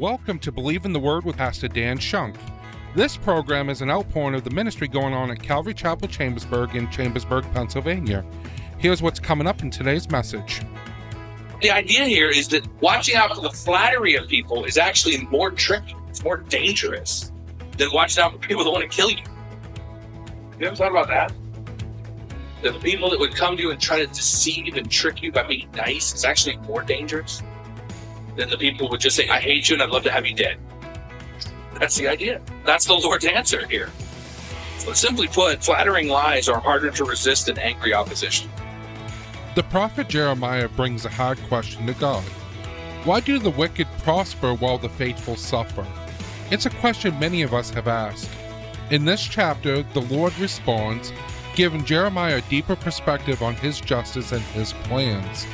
Welcome to Believe in the Word with Pastor Dan Shunk. This program is an outpouring of the ministry going on at Calvary Chapel Chambersburg in Chambersburg, Pennsylvania. Here's what's coming up in today's message. The idea here is that watching out for the flattery of people is actually more tricky. It's more dangerous than watching out for people that want to kill you. You ever thought about that? The people that would come to you and try to deceive and trick you by being nice is actually more dangerous than the people who would just say, I hate you and I'd love to have you dead. That's the idea. That's the Lord's answer here. So simply put, flattering lies are harder to resist than angry opposition. The prophet Jeremiah brings a hard question to God. Why do the wicked prosper while the faithful suffer? It's a question many of us have asked. In this chapter, the Lord responds, giving Jeremiah a deeper perspective on his justice and his plans.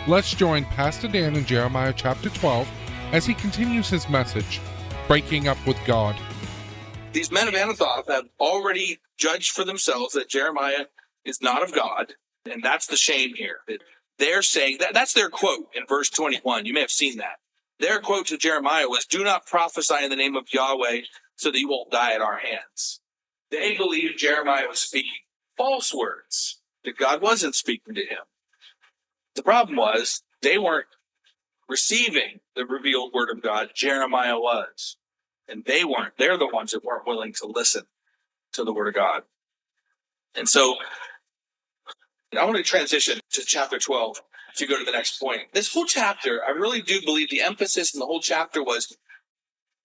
Let's join Pastor Dan in Jeremiah chapter 12 as he continues his message, Breaking Up with God. These men of Anathoth have already judged for themselves that Jeremiah is not of God, and that's the shame here. They're saying that's their quote in verse 21. You may have seen that. Their quote to Jeremiah was, do not prophesy in the name of Yahweh so that you won't die at our hands. They believed Jeremiah was speaking false words, that God wasn't speaking to him. The problem was they weren't receiving the revealed word of God. Jeremiah was. And they weren't. They're the ones that weren't willing to listen to the word of God. And so I want to transition to chapter 12 to go to the next point. This whole chapter, I really do believe the emphasis in the whole chapter was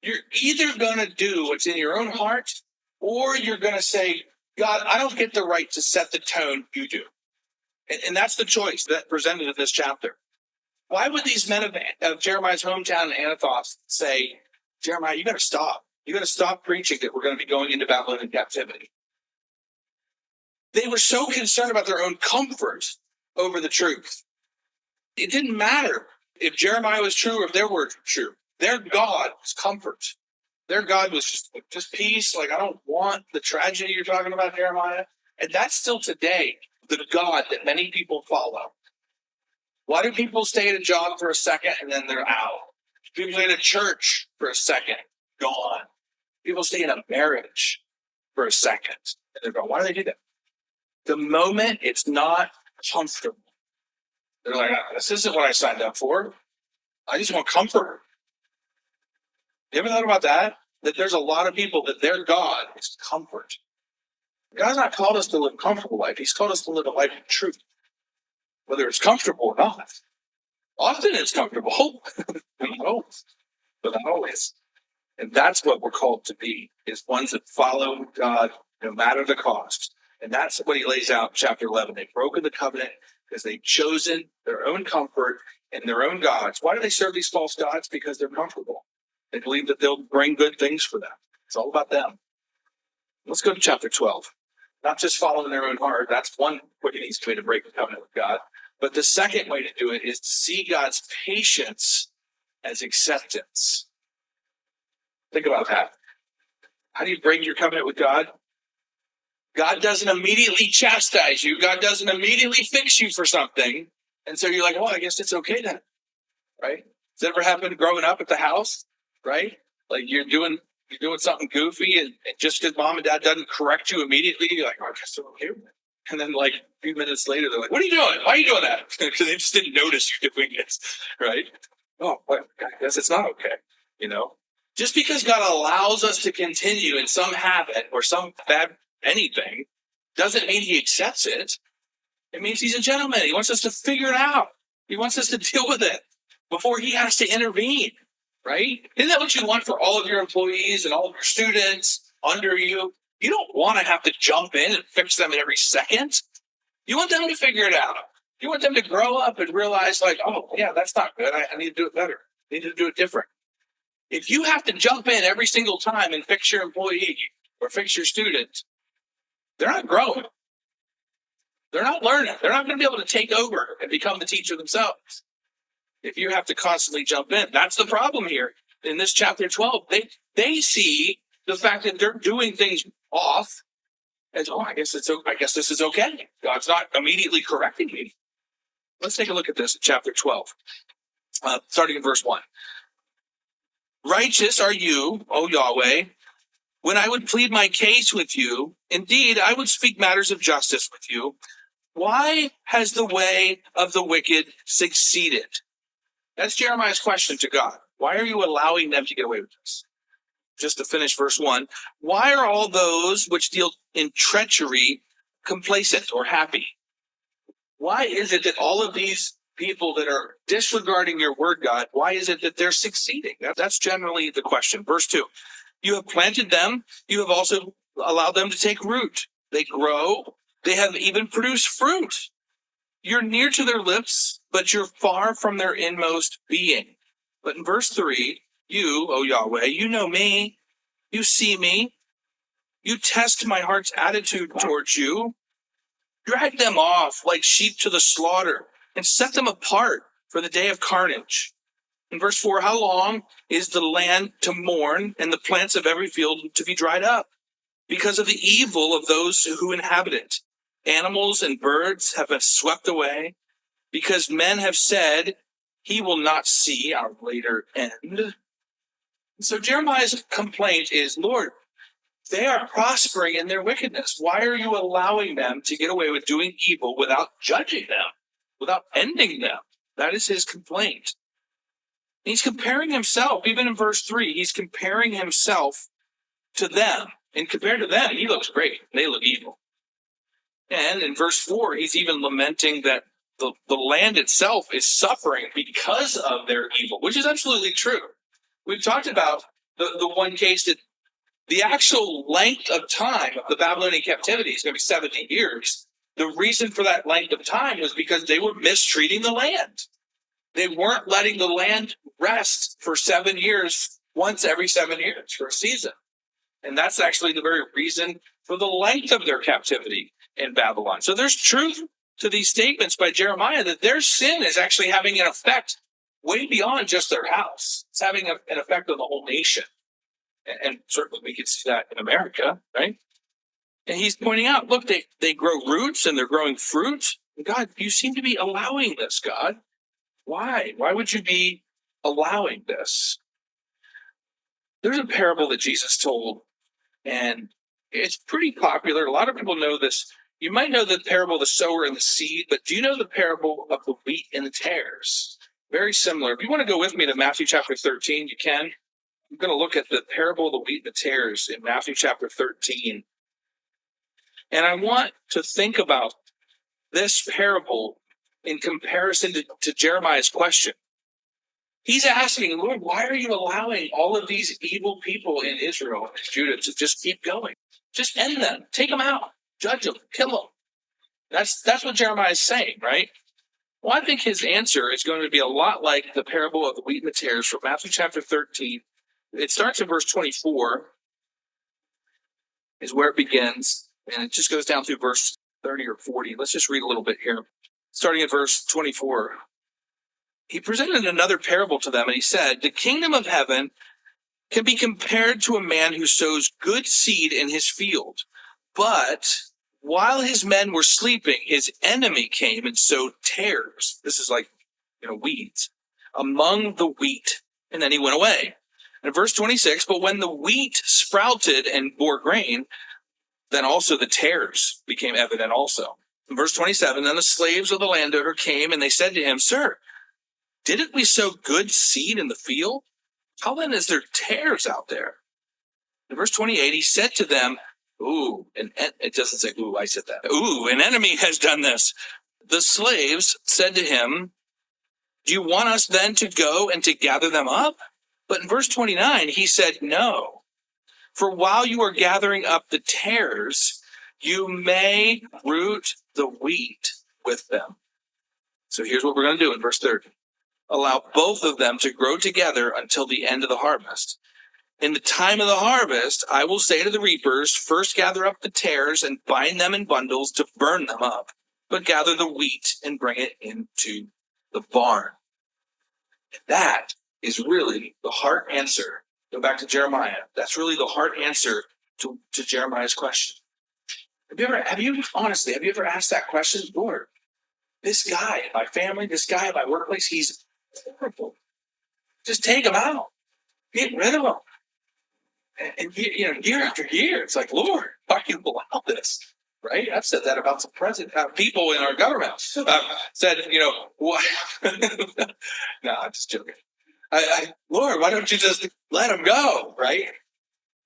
you're either going to do what's in your own heart or you're going to say, God, I don't get the right to set the tone, you do. And that's the choice that presented in this chapter. Why would these men of Jeremiah's hometown in Anathoth say, Jeremiah, you got to stop. You got to stop preaching that we're going to be going into Babylonian captivity. They were so concerned about their own comfort over the truth. It didn't matter if Jeremiah was true or if their words were true. Their God was comfort. Their God was just peace. Like, I don't want the tragedy you're talking about, Jeremiah. And that's still today the God that many people follow. Why do people stay at a job for a second and then they're out? People stay in a church for a second, gone. People stay in a marriage for a second and they're gone. Why do they do that? The moment it's not comfortable, they're like, this isn't what I signed up for. I just want comfort. You ever thought about that? That there's a lot of people that their God is comfort. God's not called us to live a comfortable life. He's called us to live a life of truth, whether it's comfortable or not. Often it's comfortable, but not always. And that's what we're called to be, is ones that follow God no matter the cost. And that's what he lays out in chapter 11. They've broken the covenant because they've chosen their own comfort and their own gods. Why do they serve these false gods? Because they're comfortable. They believe that they'll bring good things for them. It's all about them. Let's go to chapter 12. Not just following their own heart. That's one way to break the covenant with God. But the second way to do it is to see God's patience as acceptance. Think about that. How do you break your covenant with God? God doesn't immediately chastise you. God doesn't immediately fix you for something. And so you're like, oh, I guess it's okay then. Right? Does that ever happen growing up at the house? Right? Like you're doing something goofy and just because mom and dad doesn't correct you immediately, you're like, oh, I guess they're okay with it. And then like a few minutes later, they're like, what are you doing? Why are you doing that? Because they just didn't notice you doing it, right? Oh, well, I guess it's not okay, you know? Just because God allows us to continue in some habit or some bad anything doesn't mean he accepts it. It means he's a gentleman. He wants us to figure it out. He wants us to deal with it before he has to intervene. Right? Isn't that what you want for all of your employees and all of your students under you? You don't want to have to jump in and fix them in every second. You want them to figure it out. You want them to grow up and realize, like, oh, yeah, that's not good. I need to do it better. I need to do it different. If you have to jump in every single time and fix your employee or fix your student, they're not growing. They're not learning. They're not going to be able to take over and become the teacher themselves. If you have to constantly jump in, that's the problem here. In this chapter 12, they see the fact that they're doing things off as, oh, I guess this is okay. God's not immediately correcting me. Let's take a look at this in chapter 12, starting in verse 1. Righteous are you, O Yahweh, when I would plead my case with you. Indeed, I would speak matters of justice with you. Why has the way of the wicked succeeded? That's Jeremiah's question to God. Why are you allowing them to get away with this? Just to finish verse 1, why are all those which deal in treachery complacent or happy? Why is it that all of these people that are disregarding your word, God, why is it that they're succeeding? That's generally the question. Verse 2, you have planted them, you have also allowed them to take root. They grow, they have even produced fruit. You're near to their lips, but you're far from their inmost being. But in verse 3, you, O Yahweh, you know me, you see me, you test my heart's attitude towards you. Drag them off like sheep to the slaughter and set them apart for the day of carnage. In verse 4, how long is the land to mourn and the plants of every field to be dried up? Because of the evil of those who inhabit it. Animals and birds have been swept away, because men have said, he will not see our later end. So Jeremiah's complaint is, Lord, they are prospering in their wickedness. Why are you allowing them to get away with doing evil without judging them, without ending them? That is his complaint. He's comparing himself, even in verse 3, he's comparing himself to them. And compared to them, he looks great. They look evil. And in verse 4, he's even lamenting that the land itself is suffering because of their evil, which is absolutely true. We've talked about the one case that the actual length of time of the Babylonian captivity is going to be 70 years. The reason for that length of time was because they were mistreating the land. They weren't letting the land rest for 7 years, once every 7 years for a season. And that's actually the very reason for the length of their captivity in Babylon. So there's truth to these statements by Jeremiah that their sin is actually having an effect way beyond just their house. It's having an effect on the whole nation. And certainly we can see that in America, right? And he's pointing out, look, they grow roots and they're growing fruit. God, you seem to be allowing this, God. Why? Why would you be allowing this? There's a parable that Jesus told, and it's pretty popular. A lot of people know this. You might know the parable of the sower and the seed, but do you know the parable of the wheat and the tares? Very similar. If you want to go with me to Matthew chapter 13, you can. I'm going to look at the parable of the wheat and the tares in Matthew chapter 13. And I want to think about this parable in comparison to Jeremiah's question. He's asking, Lord, why are you allowing all of these evil people in Israel and Judah to just keep going? Just end them. Take them out. Judge them. Kill them. That's what Jeremiah is saying, right? Well, I think his answer is going to be a lot like the parable of the wheat and the tares from Matthew chapter 13. It starts in verse 24, is where it begins, and it just goes down through verse 30 or 40. Let's just read a little bit here. Starting at verse 24. He presented another parable to them, and he said, the kingdom of heaven can be compared to a man who sows good seed in his field. But while his men were sleeping, his enemy came and sowed tares. This is like, weeds among the wheat. And then he went away. And verse 26, but when the wheat sprouted and bore grain, then also the tares became evident also. In verse 27, then the slaves of the landowner came and they said to him, Sir, didn't we sow good seed in the field? How then is there tares out there? In verse 28, he said to them, ooh, and it doesn't say, ooh, I said that. Ooh, an enemy has done this. The slaves said to him, do you want us then to go and to gather them up? But in verse 29, he said, no. For while you are gathering up the tares, you may root the wheat with them. So here's what we're going to do in verse 30. Allow both of them to grow together until the end of the harvest. In the time of the harvest, I will say to the reapers, first gather up the tares and bind them in bundles to burn them up, but gather the wheat and bring it into the barn. And that is really the heart answer. Go back to Jeremiah. That's really the heart answer to Jeremiah's question. Have you ever asked that question? Lord, this guy in my family, this guy in my workplace, he's horrible. Just take him out. Get rid of them. And year after year, it's like, Lord, how can you allow this? Right? I've said that about some people in our government. Said, what? No, I'm just joking. Lord, why don't you just let them go? Right?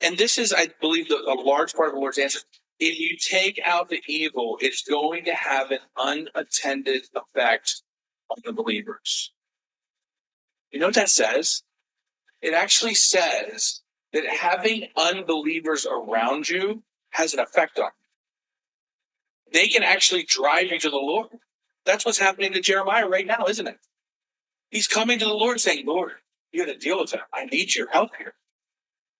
And this is, I believe, a large part of the Lord's answer. If you take out the evil, it's going to have an unattended effect on the believers. You know what that says? It actually says that having unbelievers around you has an effect on you. They can actually drive you to the Lord. That's what's happening to Jeremiah right now, isn't it? He's coming to the Lord saying, Lord, you got to deal with that. I need your help here.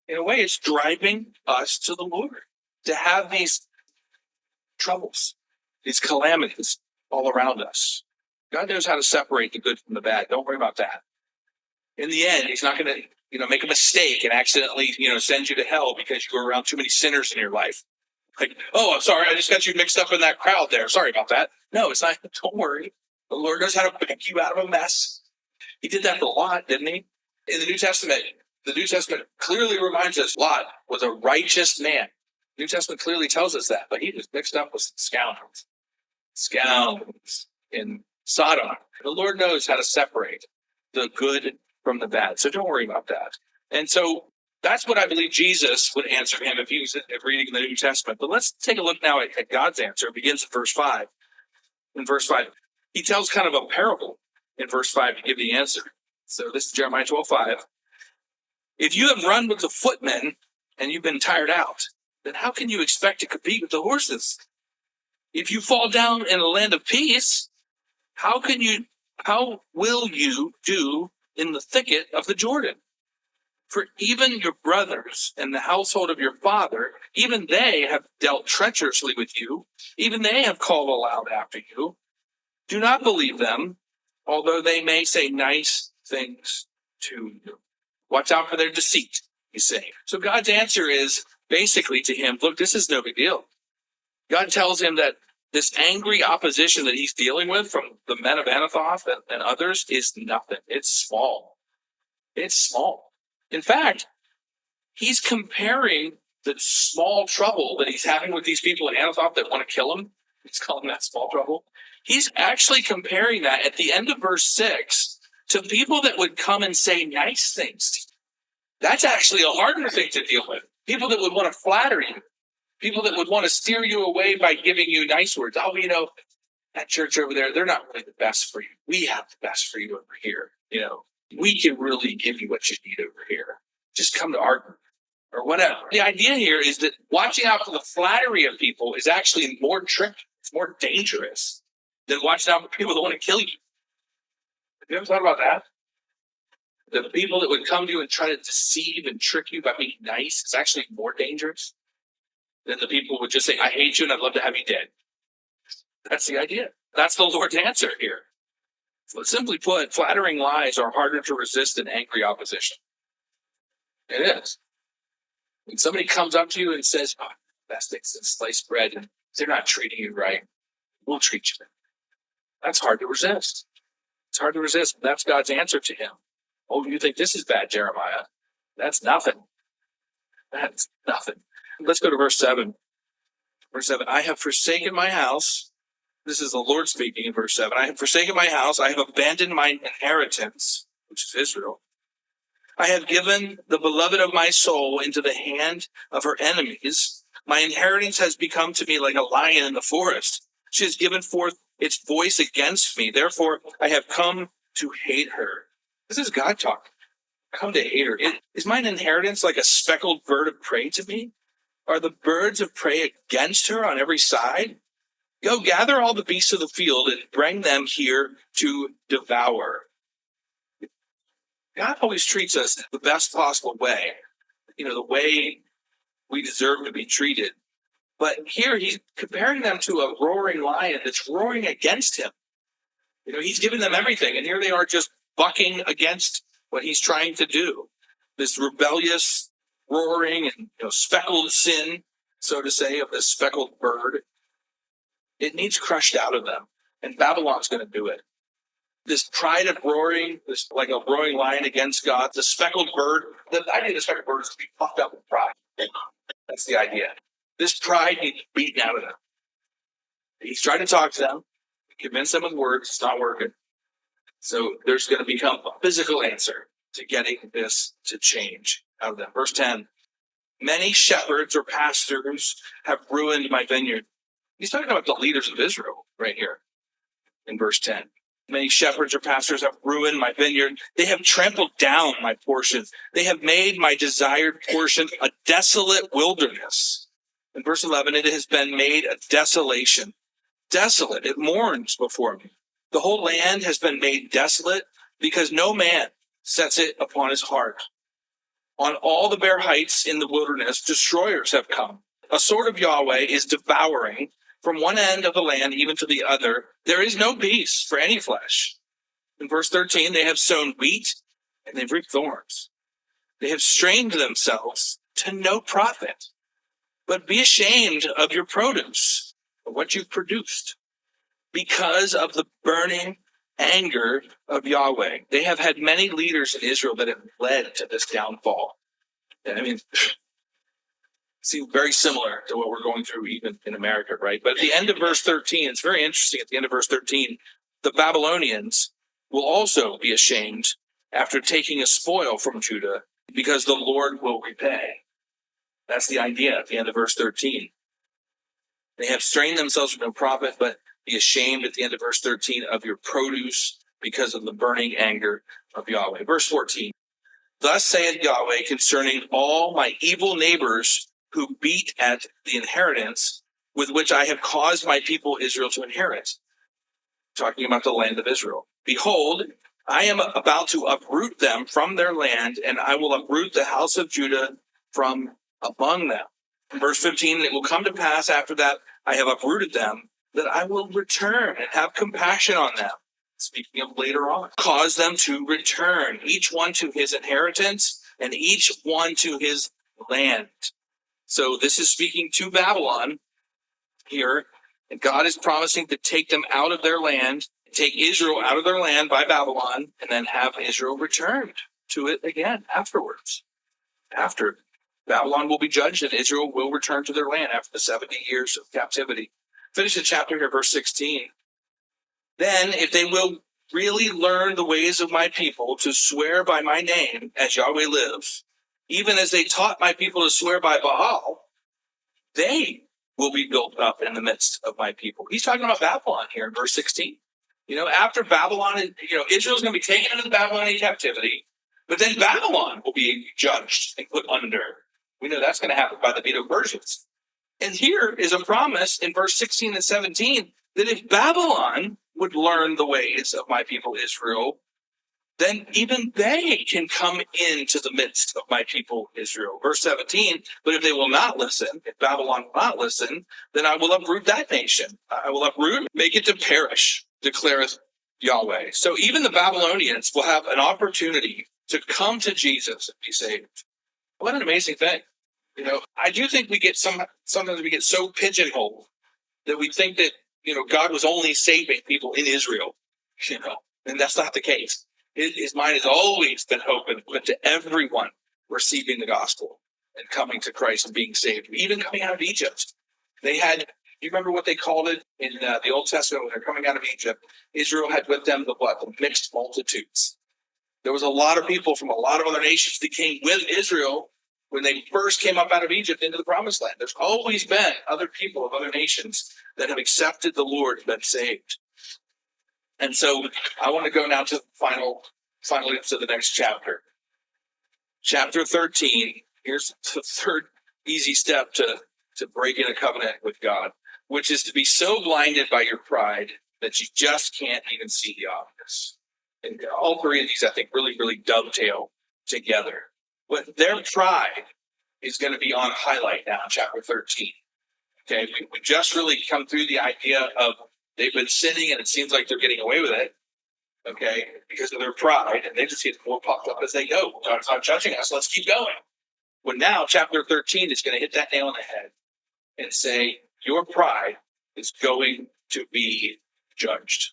In a way, it's driving us to the Lord to have these troubles, these calamities all around us. God knows how to separate the good from the bad. Don't worry about that. In the end, he's not going to make a mistake and accidentally, send you to hell because you were around too many sinners in your life. Like, oh, I'm sorry, I just got you mixed up in that crowd there. Sorry about that. No, it's not. Don't worry. The Lord knows how to pick you out of a mess. He did that for Lot, didn't he? In the New Testament clearly reminds us Lot was a righteous man. The New Testament clearly tells us that, but he was mixed up with scoundrels in Sodom. The Lord knows how to separate the good from the bad. So don't worry about that. And so that's what I believe Jesus would answer him if he was reading the New Testament. But let's take a look now at God's answer. It begins in verse 5. In verse 5, he tells kind of a parable in verse 5 to give the answer. So this is Jeremiah 12:5. If you have run with the footmen and you've been tired out, then how can you expect to compete with the horses? If you fall down in a land of peace, how will you do in the thicket of the Jordan? For even your brothers and the household of your father, even they have dealt treacherously with you. Even they have called aloud after you. Do not believe them, although they may say nice things to you. Watch out for their deceit, he's saying. So God's answer is basically to him, look, this is no big deal. God tells him that this angry opposition that he's dealing with from the men of Anathoth and others is nothing. It's small. It's small. In fact, he's comparing the small trouble that he's having with these people in Anathoth that want to kill him. He's calling that small trouble. He's actually comparing that at the end of verse 6 to people that would come and say nice things to you. That's actually a harder thing to deal with. People that would want to flatter you. People that would want to steer you away by giving you nice words. Oh, that church over there, they're not really the best for you. We have the best for you over here. We can really give you what you need over here. Just come to our group or whatever. The idea here is that watching out for the flattery of people is actually more tricky. It's more dangerous than watching out for people that want to kill you. Have you ever thought about that? The people that would come to you and try to deceive and trick you by being nice is actually more dangerous than the people who would just say, I hate you and I'd love to have you dead. That's the idea. That's the Lord's answer here. Simply put, flattering lies are harder to resist than angry opposition. It is. When somebody comes up to you and says, oh, best thing since sliced bread, and they're not treating you right, we'll treat you. That's hard to resist. It's hard to resist. That's God's answer to him. Oh, you think this is bad, Jeremiah? That's nothing. That's nothing. Let's go to verse 7. Verse 7, I have forsaken my house. This is the Lord speaking in verse 7. I have forsaken my house. I have abandoned my inheritance, which is Israel. I have given the beloved of my soul into the hand of her enemies. My inheritance has become to me like a lion in the forest. She has given forth its voice against me. Therefore, I have come to hate her. This is God talking. Come to hate her. Is mine inheritance like a speckled bird of prey to me? Are the birds of prey against her on every side? Go gather all the beasts of the field and bring them here to devour. God always treats us the best possible way, the way we deserve to be treated. But here he's comparing them to a roaring lion that's roaring against him. He's given them everything, and here they are just bucking against what he's trying to do. This rebellious roaring and speckled sin, so to say, of this speckled bird. It needs crushed out of them, and Babylon's going to do it. this pride of roaring, this like a roaring lion against God, the speckled bird. The idea of the speckled bird is to be puffed up with pride. That's the idea. This pride needs beaten out of them. He's trying to talk to them, convince them with words. It's not working. So there's going to become a physical answer to getting this to change out of them. Verse 10, many shepherds or pastors have ruined my vineyard. He's talking about the leaders of Israel right here in verse 10. Many shepherds or pastors have ruined my vineyard. They have trampled down my portion. They have made my desired portion a desolate wilderness. In verse 11, it has been made a desolation. Desolate, it mourns before me. The whole land has been made desolate because no man sets it upon his heart. On all the bare heights in the wilderness, destroyers have come. A sword of Yahweh is devouring from one end of the land even to the other. There is no peace for any flesh. In verse 13, they have sown wheat and they've reaped thorns. They have strained themselves to no profit. But be ashamed of your produce, of what you've produced, because of the burning anger of Yahweh. They have had many leaders in Israel that have led to this downfall. I mean, seems very similar to what we're going through even in America, right? But at the end of verse 13, it's very interesting. At the end of verse 13, the Babylonians will also be ashamed after taking a spoil from Judah, because the Lord will repay. That's the idea at the end of verse 13. They have strained themselves for no profit, but be ashamed at the end of verse 13 of your produce because of the burning anger of Yahweh. Verse 14. Thus saith Yahweh concerning all my evil neighbors who beat at the inheritance with which I have caused my people Israel to inherit. Talking about the land of Israel. Behold, I am about to uproot them from their land, and I will uproot the house of Judah from among them. Verse 15, it will come to pass after that I have uprooted them, that I will return and have compassion on them. Speaking of later on, cause them to return, each one to his inheritance and each one to his land. So this is speaking to Babylon here, and God is promising to take them out of their land, take Israel out of their land by Babylon, and then have Israel returned to it again afterwards. After Babylon will be judged and Israel will return to their land after the 70 years of captivity. Finish the chapter here, verse 16. Then, if they will really learn the ways of my people to swear by my name, as Yahweh lives, even as they taught my people to swear by Baal, they will be built up in the midst of my people. He's talking about Babylon here in verse 16. After Babylon, Israel's going to be taken into the Babylonian captivity, but then Babylon will be judged and put under. We know that's going to happen by the Medo-Persians. And here is a promise in verse 16 and 17 that if Babylon would learn the ways of my people Israel, then even they can come into the midst of my people Israel. Verse 17, but if they will not listen, if Babylon will not listen, then I will uproot that nation. I will uproot, make it to perish, declareth Yahweh. So even the Babylonians will have an opportunity to come to Jesus and be saved. What an amazing thing. I do think sometimes we get so pigeonholed that we think that, God was only saving people in Israel, and that's not the case. His mind has always been open to everyone receiving the gospel and coming to Christ and being saved, even coming out of Egypt. Do you remember what they called it in the Old Testament when they're coming out of Egypt? Israel had with them the mixed multitudes. There was a lot of people from a lot of other nations that came with Israel when they first came up out of Egypt into the promised land. There's always been other people of other nations that have accepted the Lord and been saved. And so I want to go now to finally to the next chapter. Chapter 13, here's the third easy step to breaking a covenant with God, which is to be so blinded by your pride that you just can't even see the obvious. And all three of these, I think, really, really dovetail together. But their pride is going to be on highlight now in chapter 13. Okay, we just really come through the idea of they've been sinning and it seems like they're getting away with it, okay, because of their pride, and they just get more popped up as they go. God's not judging us, let's keep going. Well, now chapter 13 is going to hit that nail on the head and say, your pride is going to be judged.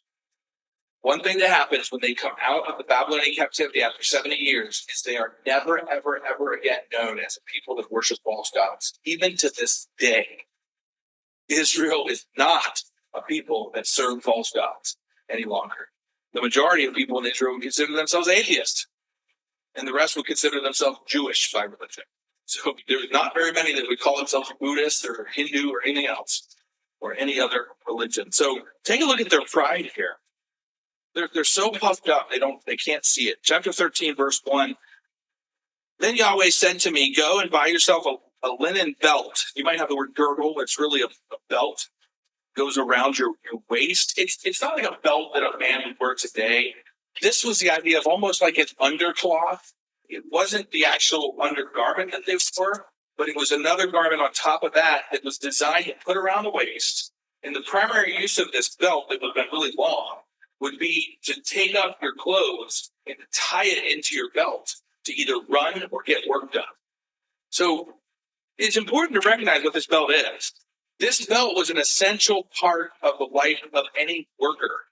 One thing that happens when they come out of the Babylonian captivity after 70 years is they are never, ever, ever again known as a people that worship false gods. Even to this day, Israel is not a people that serve false gods any longer. The majority of people in Israel would consider themselves atheists, and the rest would consider themselves Jewish by religion. So there's not very many that would call themselves Buddhist or Hindu or anything else, or any other religion. So take a look at their pride here. They're so puffed up, they can't see it. Chapter 13, verse 1. Then Yahweh said to me, go and buy yourself a linen belt. You might have the word girdle, but it's really a belt. Goes around your waist. It's not like a belt that a man would wear today. This was the idea of almost like an undercloth. It wasn't the actual undergarment that they wore, but it was another garment on top of that was designed to put around the waist. And the primary use of this belt, that would have been really long, would be to take up your clothes and to tie it into your belt to either run or get work done. So it's important to recognize what this belt is. This belt was an essential part of the life of any worker.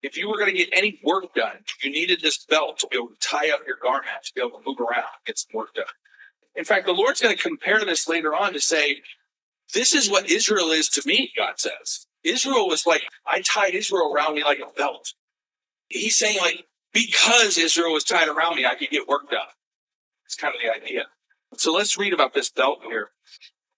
If you were going to get any work done, you needed this belt to be able to tie up your garment, to be able to move around, get some work done. In fact, the Lord's going to compare this later on to say, this is what Israel is to me, God says. Israel was like, I tied Israel around me like a belt. He's saying, like, because Israel was tied around me, I could get work done. It's kind of the idea. So let's read about this belt here.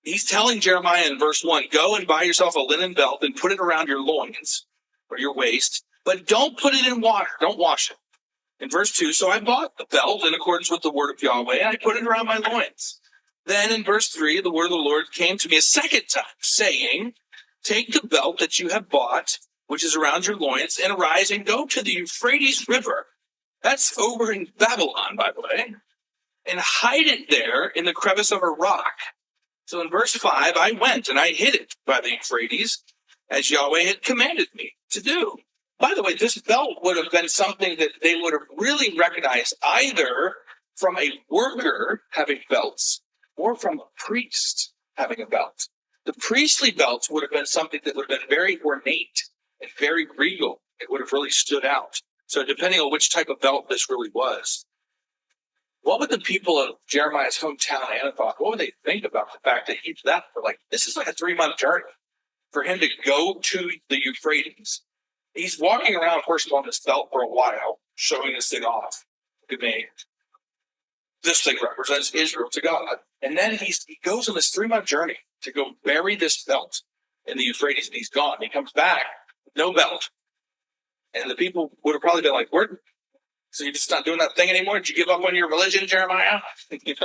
He's telling Jeremiah in verse 1, go and buy yourself a linen belt and put it around your loins or your waist, but don't put it in water. Don't wash it. In verse 2, so I bought the belt in accordance with the word of Yahweh, and I put it around my loins. Then in verse 3, the word of the Lord came to me a second time, saying, take the belt that you have bought, which is around your loins, and arise and go to the Euphrates River. That's over in Babylon, by the way. And hide it there in the crevice of a rock. So in verse 5, I went and I hid it by the Euphrates, as Yahweh had commanded me to do. By the way, this belt would have been something that they would have really recognized either from a worker having belts or from a priest having a belt. The priestly belts would have been something that would have been very ornate and very regal. It would have really stood out. So depending on which type of belt this really was. What would the people of Jeremiah's hometown, Anathoth, what would they think about the fact that he did that for this is like a 3-month journey for him to go to the Euphrates. He's walking around, of course, on this belt for a while, showing this thing off. This thing represents Israel to God. And then he goes on this 3-month journey to go bury this belt in the Euphrates, and he's gone. He comes back with no belt. And the people would have probably been like, so you're just not doing that thing anymore? Did you give up on your religion, Jeremiah? Did you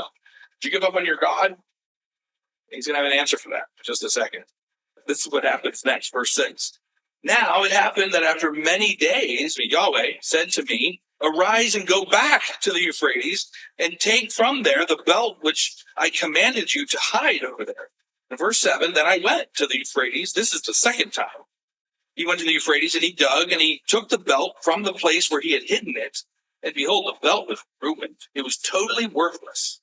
give up on your God? He's going to have an answer for that in just a second. This is what happens next, verse 6. Now it happened that after many days, Yahweh said to me, arise and go back to the Euphrates and take from there the belt which I commanded you to hide over there. In verse 7, then I went to the Euphrates. This is the second time. He went to the Euphrates and he dug and he took the belt from the place where he had hidden it. And behold, the belt was ruined. It was totally worthless.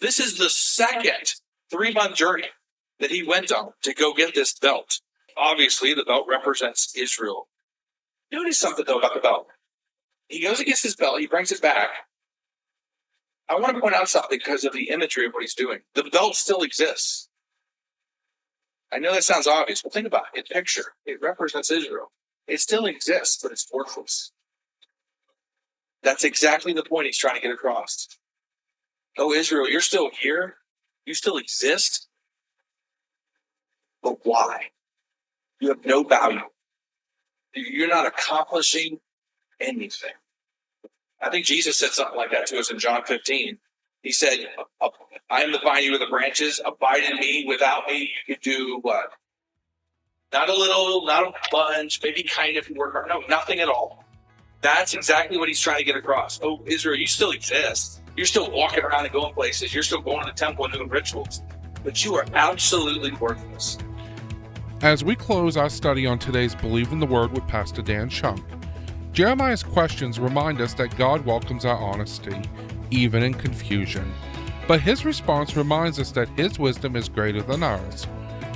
This is the second 3-month journey that he went on to go get this belt. Obviously, the belt represents Israel. Notice something, though, about the belt. He goes and gets his belt. He brings it back. I want to point out something because of the imagery of what he's doing. The belt still exists. I know that sounds obvious, but think about it. In picture, it represents Israel. It still exists, but it's worthless. That's exactly the point he's trying to get across. Oh, Israel, you're still here. You still exist. But why? You have no value. You're not accomplishing anything. I think Jesus said something like that to us in John 15. He said, I am the vine, you are the branches. Abide in me. Without me, you could do what? Not a little, not a bunch, maybe kind if you work hard. No, nothing at all. That's exactly what he's trying to get across. Oh, Israel, you still exist. You're still walking around and going places. You're still going to the temple and doing rituals. But you are absolutely worthless. As we close our study on today's Believe in the Word with Pastor Dan Shunk, Jeremiah's questions remind us that God welcomes our honesty, even in confusion. But his response reminds us that his wisdom is greater than ours.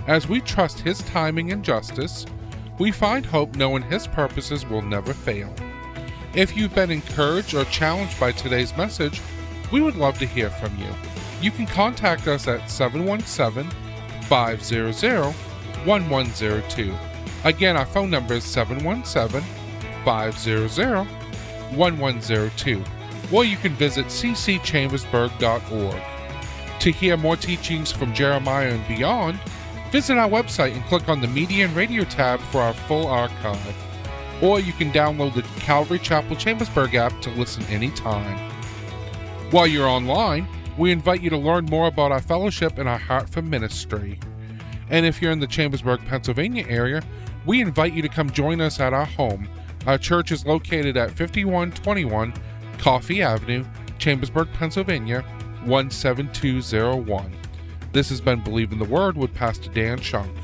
As we trust his timing and justice, we find hope knowing his purposes will never fail. If you've been encouraged or challenged by today's message, we would love to hear from you. You can contact us at 717-500-1102. Again, our phone number is 717-500-1102. Or you can visit cchambersburg.org. To hear more teachings from Jeremiah and beyond, visit our website and click on the Media and Radio tab for our full archive. Or you can download the Calvary Chapel Chambersburg app to listen anytime. While you're online, we invite you to learn more about our fellowship and our heart for ministry. And if you're in the Chambersburg, Pennsylvania area, we invite you to come join us at our home. Our church is located at 5121 Coffee Avenue, Chambersburg, Pennsylvania, 17201. This has been Believe in the Word with Pastor Dan Shunk.